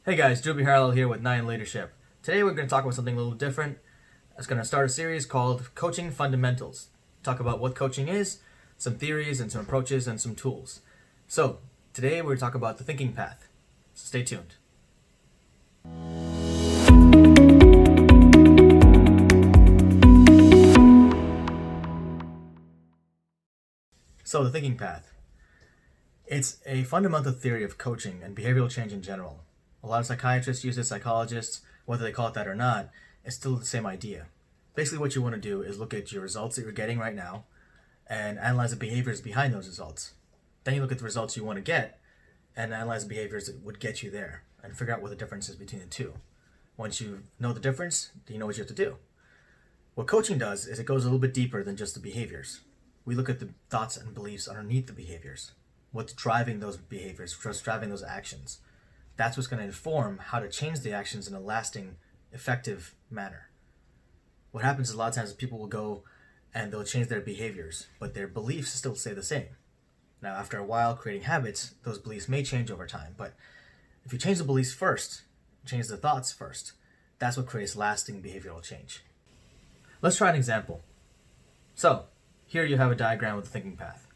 Hey guys, Drew Harlow here with 9 Leadership. Today we're going to talk about something a little different. It's going to start a series called Coaching Fundamentals. Talk about what coaching is, some theories and some approaches and some tools. So today we're going to talk about the thinking path. So stay tuned. So the thinking path. It's a fundamental theory of coaching and behavioral change in general. A lot of psychiatrists use it, psychologists, whether they call it that or not, it's still the same idea. Basically what you want to do is look at your results that you're getting right now and analyze the behaviors behind those results. Then you look at the results you want to get and analyze the behaviors that would get you there and figure out what the difference is between the two. Once you know the difference, you know what you have to do. What coaching does is it goes a little bit deeper than just the behaviors. We look at the thoughts and beliefs underneath the behaviors. What's driving those behaviors, what's driving those actions. That's what's going to inform how to change the actions in a lasting, effective manner. What happens is a lot of times people will go and they'll change their behaviors, but their beliefs still stay the same. Now, after a while creating habits, those beliefs may change over time, but if you change the beliefs first, change the thoughts first, that's what creates lasting behavioral change. Let's try an example. So, here you have a diagram with the thinking path.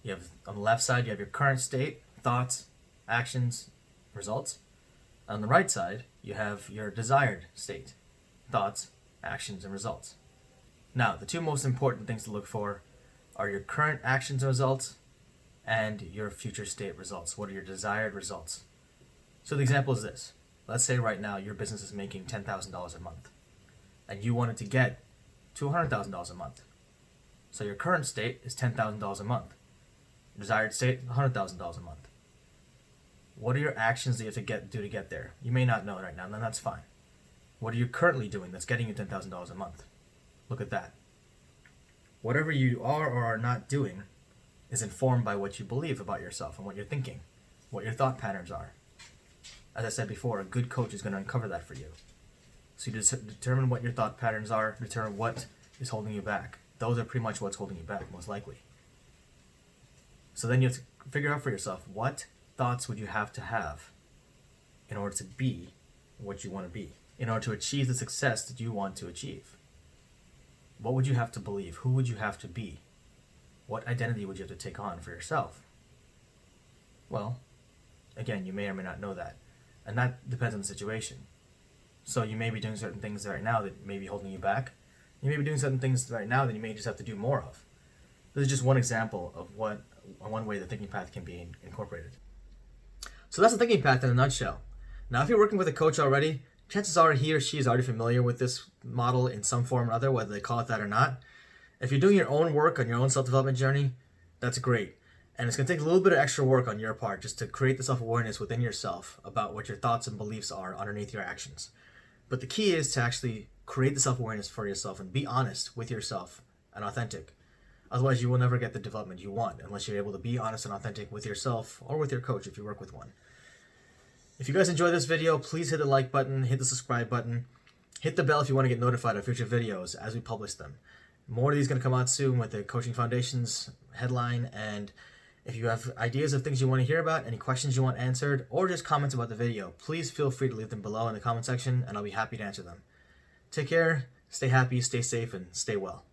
You have, on the left side, you have your current state, thoughts, actions, results. On the right side, you have your desired state, thoughts, actions, and results. Now, the two most important things to look for are your current actions and results and your future state results. What are your desired results? So the example is this. Let's say right now your business is making $10,000 a month and you want it to get to $100,000 a month. So your current state is $10,000 a month. Desired state, $100,000 a month. What are your actions that you have to do to get there? You may not know right now, and then that's fine. What are you currently doing that's getting you $10,000 a month? Look at that. Whatever you are or are not doing is informed by what you believe about yourself and what you're thinking, what your thought patterns are. As I said before, a good coach is going to uncover that for you. So you determine what your thought patterns are, determine what is holding you back. Those are pretty much what's holding you back, most likely. So then you have to figure out for yourself, what thoughts would you have in order to be what you want to be, in order to achieve the success that you want to achieve? What would you have to believe? Who would you have to be? What identity would you have to take on for yourself? Well, again, you may or may not know that, and that depends on the situation. So you may be doing certain things right now that may be holding you back. You may be doing certain things right now that you may just have to do more of. This is just one example of one way the thinking path can be incorporated. So that's the thinking path in a nutshell. Now, if you're working with a coach already, chances are he or she is already familiar with this model in some form or other, whether they call it that or not. If you're doing your own work on your own self-development journey, that's great. And it's going to take a little bit of extra work on your part just to create the self-awareness within yourself about what your thoughts and beliefs are underneath your actions. But the key is to actually create the self-awareness for yourself and be honest with yourself and authentic. Otherwise, you will never get the development you want unless you're able to be honest and authentic with yourself or with your coach if you work with one. If you guys enjoyed this video, please hit the like button, hit the subscribe button, hit the bell if you want to get notified of future videos as we publish them. More of these are going to come out soon with the Coaching Foundations headline, and if you have ideas of things you want to hear about, any questions you want answered, or just comments about the video, please feel free to leave them below in the comment section and I'll be happy to answer them. Take care, stay happy, stay safe, and stay well.